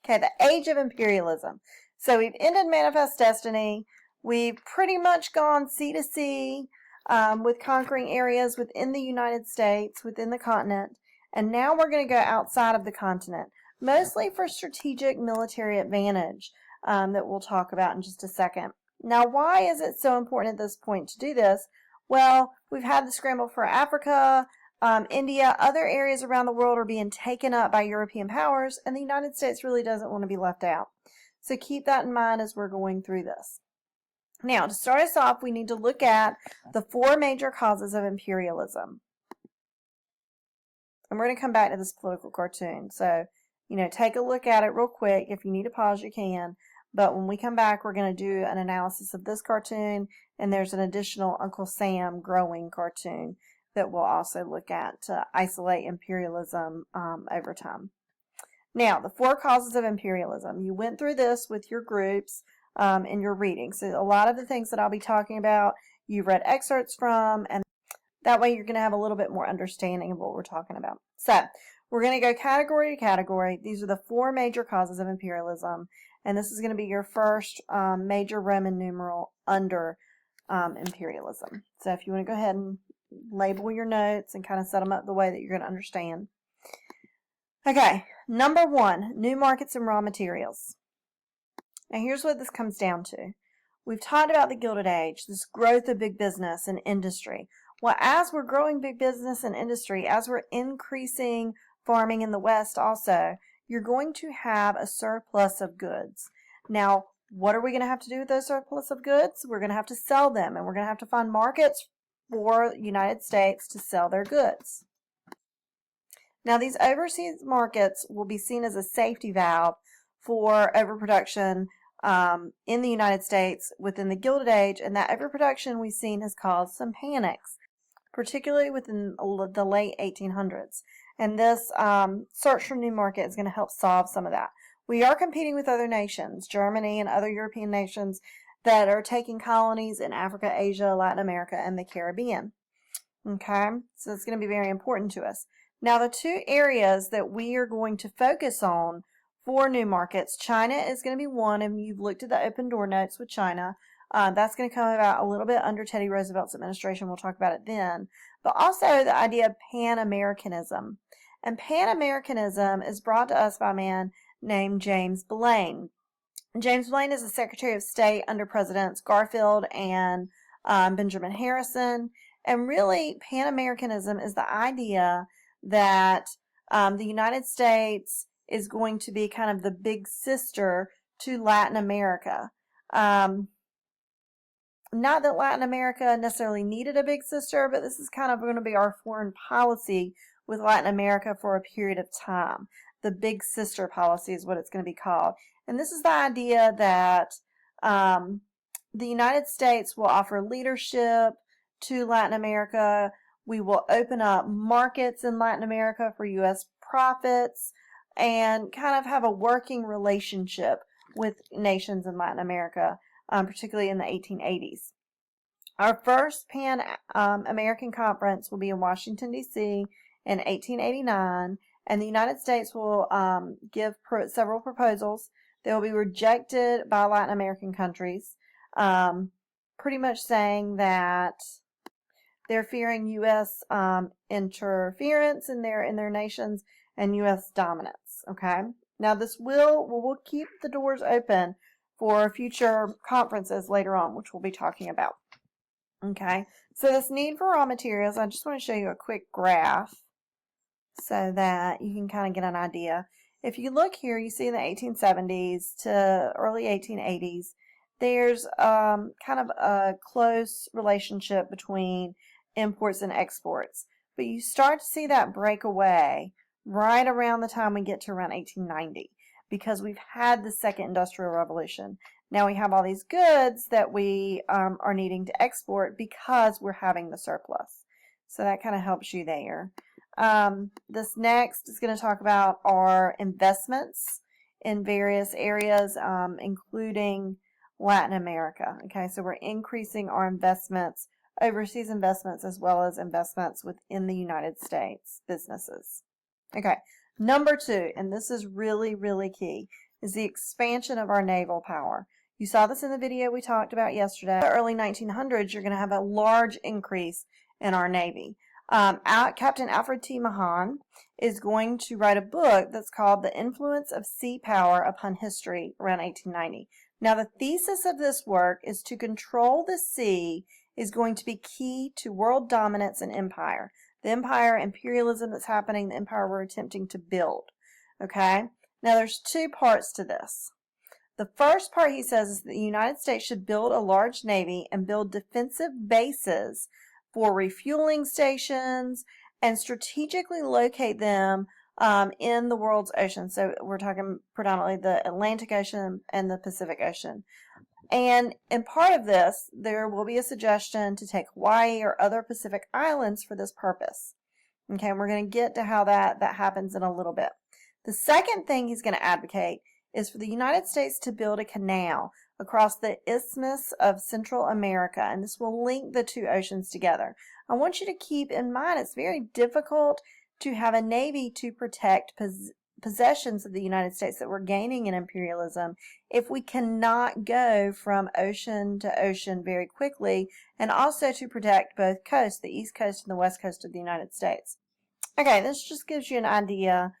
Okay, the age of imperialism. So we've ended Manifest Destiny. We've pretty much gone sea to sea with conquering areas within the United States, within the continent. And now we're going to go outside of the continent, mostly for strategic military advantage that we'll talk about in just a second. Now, why is it so important at this point to do this? Well, we've had the scramble for Africa, India, other areas around the world are being taken up by European powers, and the United States really doesn't want to be left out. So keep that in mind as we're going through this. Now, to start us off, we need to look at the 4 major causes of imperialism. And we're going to come back to this political cartoon. So, take a look at it real quick. If you need to pause, you can. But when we come back, we're going to do an analysis of this cartoon, and there's an additional Uncle Sam growing cartoon that we'll also look at to isolate imperialism over time. Now, the 4 causes of imperialism. You went through this with your groups in your reading. So a lot of the things that I'll be talking about, you've read excerpts from, and that way you're going to have a little bit more understanding of what we're talking about. So we're going to go category to category. These are the 4 major causes of imperialism, and this is going to be your first major Roman numeral under imperialism. So if you want to go ahead and label your notes and kind of set them up the way that you're going to understand. Okay, number 1, new markets and raw materials. Now here's what this comes down to. We've talked about the Gilded Age, this growth of big business and industry. Well, as we're growing big business and industry, as we're increasing farming in the West also, you're going to have a surplus of goods. Now, what are we going to have to do with those surplus of goods? We're going to have to sell them, and we're going to have to find markets for the United States to sell their goods. Now, these overseas markets will be seen as a safety valve for overproduction in the United States within the Gilded Age, and that overproduction we've seen has caused some panics, particularly within the late 1800s. And this search for new market is going to help solve some of that. We are competing with other nations, Germany and other European nations, that are taking colonies in Africa, Asia, Latin America, and the Caribbean. Okay, so it's going to be very important to us. Now, the 2 areas that we are going to focus on for new markets, China is going to be one, and you've looked at the open door notes with China. That's going to come about a little bit under Teddy Roosevelt's administration. We'll talk about it then. But also the idea of Pan-Americanism. And Pan-Americanism is brought to us by a man named James Blaine. James Blaine is the Secretary of State under Presidents Garfield and Benjamin Harrison. And really, Pan-Americanism is the idea that the United States is going to be kind of the big sister to Latin America. Not that Latin America necessarily needed a big sister, but this is kind of going to be our foreign policy with Latin America for a period of time. The big sister policy is what it's going to be called. And this is the idea that the United States will offer leadership to Latin America. We will open up markets in Latin America for U.S. profits and kind of have a working relationship with nations in Latin America, particularly in the 1880s. Our first Pan-American conference will be in Washington, D.C. in 1889, and the United States will give several proposals. They will be rejected by Latin American countries, pretty much saying that they're fearing U.S. interference in their nations and U.S. dominance. Okay. Now this we'll keep the doors open for future conferences later on, which we'll be talking about. Okay. So this need for raw materials, I just want to show you a quick graph so that you can kind of get an idea. If you look here, you see in the 1870s to early 1880s, there's kind of a close relationship between imports and exports. But you start to see that break away right around the time we get to around 1890, because we've had the second industrial revolution. Now we have all these goods that we are needing to export because we're having the surplus. So that kind of helps you there. This next is going to talk about our investments in various areas, including Latin America. Okay, so we're increasing our investments, overseas investments, as well as investments within the United States businesses. Okay, number 2, and this is really, really key. is the expansion of our naval power. You saw this in the video we talked about yesterday. In the early 1900s, you're going to have a large increase in our Navy. Captain Alfred T. Mahan is going to write a book that's called The Influence of Sea Power Upon History around 1890. Now, the thesis of this work is to control the sea is going to be key to world dominance and empire. The empire, imperialism that's happening, the empire we're attempting to build. Okay? Now, there's two parts to this. The first part, he says, is that the United States should build a large navy and build defensive bases for refueling stations and strategically locate them in the world's oceans. So we're talking predominantly the Atlantic Ocean and the Pacific Ocean. And in part of this, there will be a suggestion to take Hawaii or other Pacific islands for this purpose. Okay, and we're going to get to how that happens in a little bit. The second thing he's going to advocate is for the United States to build a canal across the Isthmus of Central America, and this will link the two oceans together. I want you to keep in mind it's very difficult to have a navy to protect possessions of the United States that we're gaining in imperialism if we cannot go from ocean to ocean very quickly, and also to protect both coasts, the East Coast and the West Coast of the United States. Okay, this just gives you an idea.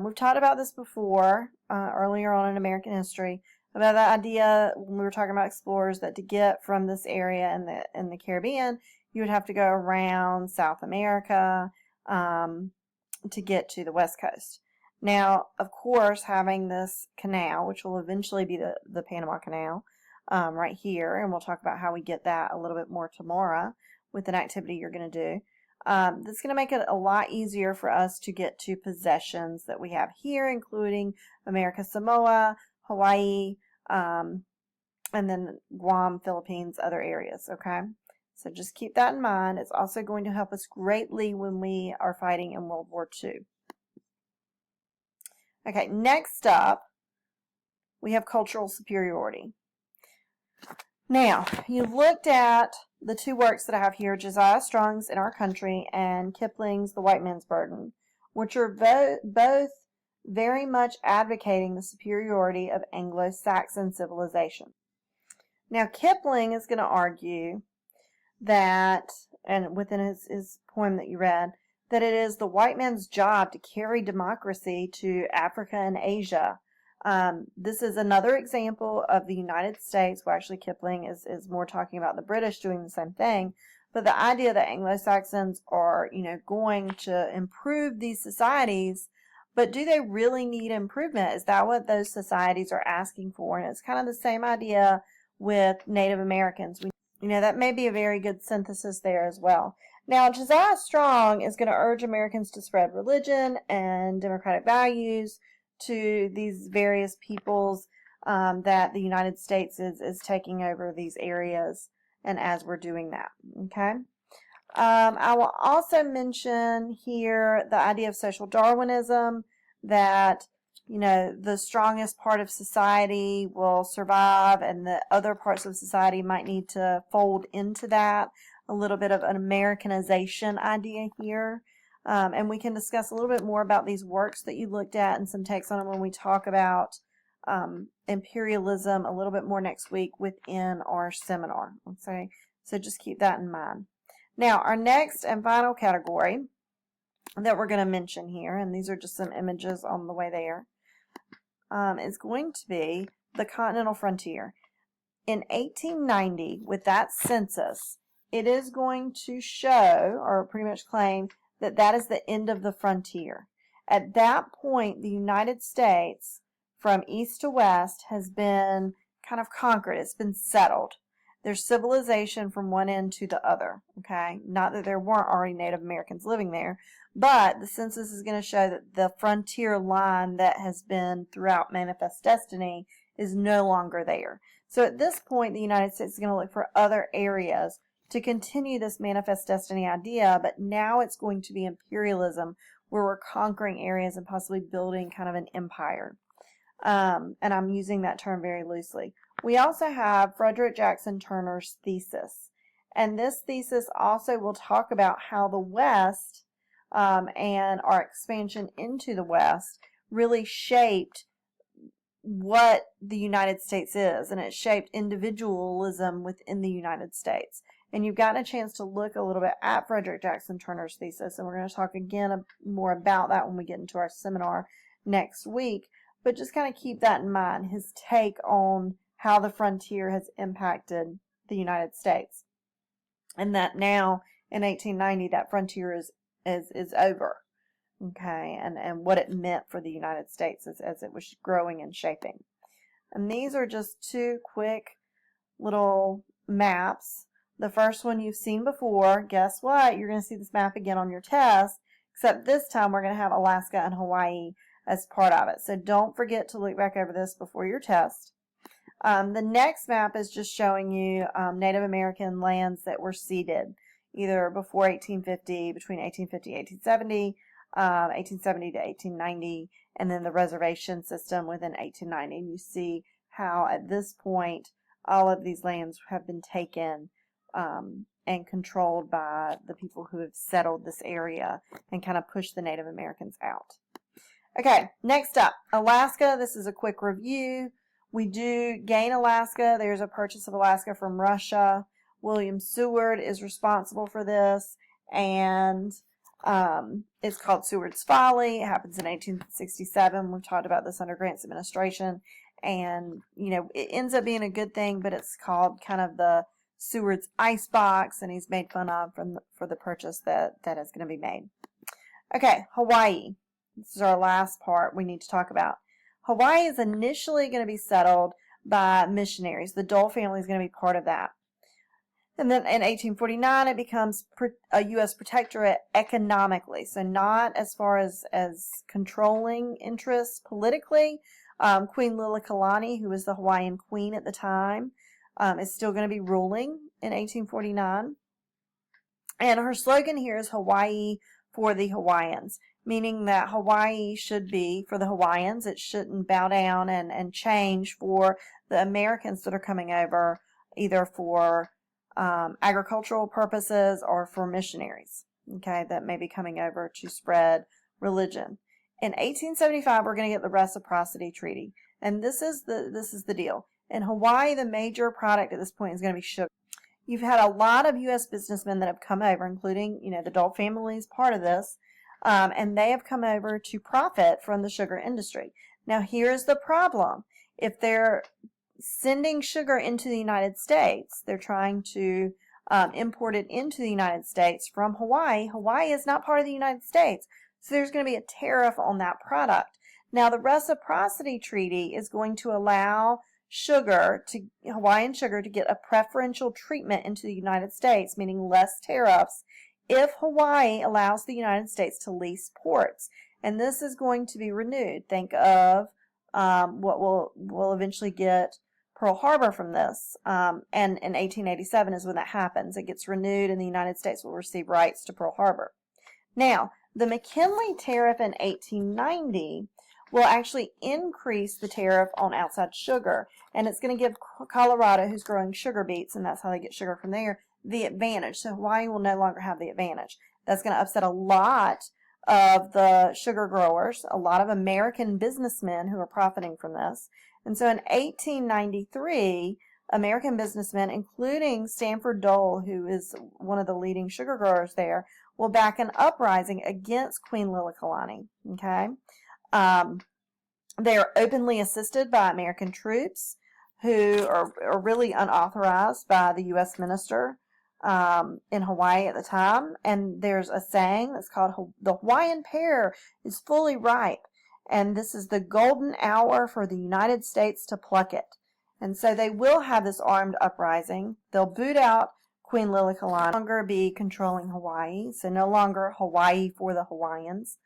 We've talked about this before, earlier on in American history, about the idea when we were talking about explorers that to get from this area in the Caribbean, you would have to go around South America to get to the West Coast. Now, of course, having this canal, which will eventually be the Panama Canal, right here, and we'll talk about how we get that a little bit more tomorrow with an activity you're going to do. That's going to make it a lot easier for us to get to possessions that we have here, including America Samoa, Hawaii, and then Guam, Philippines, other areas, okay? So just keep that in mind. It's also going to help us greatly when we are fighting in World War II. Okay, next up, we have cultural superiority. Now, you've looked at the two works that I have here, Josiah Strong's In Our Country and Kipling's The White Man's Burden, which are both very much advocating the superiority of Anglo-Saxon civilization. Now, Kipling is going to argue that, and within his poem that you read, that it is the white man's job to carry democracy to Africa and Asia. This is another example of the United States, where actually Kipling is more talking about the British doing the same thing. But the idea that Anglo-Saxons are, going to improve these societies, but do they really need improvement? Is that what those societies are asking for? And it's kind of the same idea with Native Americans. That may be a very good synthesis there as well. Now, Josiah Strong is going to urge Americans to spread religion and democratic values to these various peoples that the United States is taking over these areas, and as we're doing that, okay? I will also mention here the idea of social Darwinism, that the strongest part of society will survive and the other parts of society might need to fold into that. A little bit of an Americanization idea here. And we can discuss a little bit more about these works that you looked at and some takes on them when we talk about imperialism a little bit more next week within our seminar. Okay, so just keep that in mind. Now, our next and final category that we're going to mention here, and these are just some images on the way there, is going to be the Continental Frontier. In 1890, with that census, it is going to show, or pretty much claim, that that is the end of the frontier. At that point, the United States, from east to west, has been kind of conquered. It's been settled. There's civilization from one end to the other, okay? Not that there weren't already Native Americans living there, but the census is going to show that the frontier line that has been throughout Manifest Destiny is no longer there. So at this point, the United States is going to look for other areas to continue this Manifest Destiny idea, but now it's going to be imperialism, where we're conquering areas and possibly building kind of an empire. And I'm using that term very loosely. We also have Frederick Jackson Turner's thesis. And this thesis also will talk about how the West and our expansion into the West really shaped what the United States is, and it shaped individualism within the United States. And you've gotten a chance to look a little bit at Frederick Jackson Turner's thesis, and we're going to talk again more about that when we get into our seminar next week. But just kind of keep that in mind, his take on how the frontier has impacted the United States. And that now, in 1890, that frontier is over. Okay, and what it meant for the United States as it was growing and shaping. And these are just two quick little maps. The first one you've seen before. Guess what? You're going to see this map again on your test, except this time we're going to have Alaska and Hawaii as part of it. So don't forget to look back over this before your test. The next map is just showing you Native American lands that were ceded, either before 1850, between 1850 and 1870, 1870 to 1890, and then the reservation system within 1890. And you see how at this point all of these lands have been taken and controlled by the people who have settled this area and kind of pushed the Native Americans out. Okay, next up, Alaska. This is a quick review. We do gain Alaska. There's a purchase of Alaska from Russia. William Seward is responsible for this, and it's called Seward's Folly. It happens in 1867. We've talked about this under Grant's administration, and it ends up being a good thing, but it's called kind of the Seward's icebox, and he's made fun of for the purchase that is going to be made. Okay, Hawaii. This is our last part we need to talk about. Hawaii is initially going to be settled by missionaries. The Dole family is going to be part of that. And then in 1849, it becomes a U.S. protectorate economically. So not as far as controlling interests politically. Queen Liliuokalani, who was the Hawaiian queen at the time, is still going to be ruling in 1849. And her slogan here is Hawaii for the Hawaiians, meaning that Hawaii should be for the Hawaiians. It shouldn't bow down and change for the Americans that are coming over, either for agricultural purposes or for missionaries, okay, that may be coming over to spread religion. In 1875, we're going to get the Reciprocity Treaty, and this is the deal. In Hawaii, the major product at this point is going to be sugar. You've had a lot of U.S. businessmen that have come over, including, the Dole family is part of this, and they have come over to profit from the sugar industry. Now, here's the problem. If they're sending sugar into the United States, they're trying to import it into the United States from Hawaii. Hawaii is not part of the United States, so there's going to be a tariff on that product. Now, the Reciprocity Treaty is going to allow Hawaiian sugar to get a preferential treatment into the United States, meaning less tariffs, if Hawaii allows the United States to lease ports. And this is going to be renewed. Think of what we'll eventually get Pearl Harbor from this. And in 1887 is when that happens. It gets renewed and the United States will receive rights to Pearl Harbor. Now, the McKinley tariff in 1890 will actually increase the tariff on outside sugar. And it's going to give Colorado, who's growing sugar beets, and that's how they get sugar from there, the advantage. So Hawaii will no longer have the advantage. That's going to upset a lot of the sugar growers, a lot of American businessmen who are profiting from this. And so in 1893, American businessmen, including Stanford Dole, who is one of the leading sugar growers there, will back an uprising against Queen Liliuokalani. Okay? They are openly assisted by American troops who are really unauthorized by the U.S. minister in Hawaii at the time. And there's a saying that's called, "The Hawaiian pear is fully ripe, and this is the golden hour for the United States to pluck it." And so they will have this armed uprising. They'll boot out Queen Liliuokalani, no longer be controlling Hawaii, so no longer Hawaii for the Hawaiians.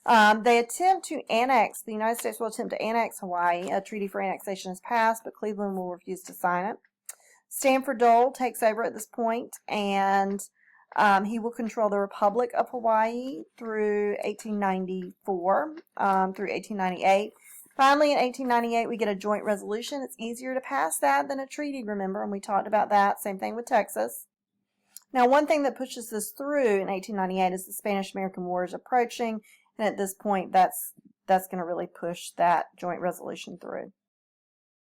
They attempt to annex, the United States will attempt to annex Hawaii. A treaty for annexation is passed, but Cleveland will refuse to sign it. Stanford Dole takes over at this point, and he will control the Republic of Hawaii through 1894, through 1898. Finally, in 1898, we get a joint resolution. It's easier to pass that than a treaty, remember, and we talked about that. Same thing with Texas. Now, one thing that pushes this through in 1898 is the Spanish-American War is approaching, and at this point, that's going to really push that joint resolution through.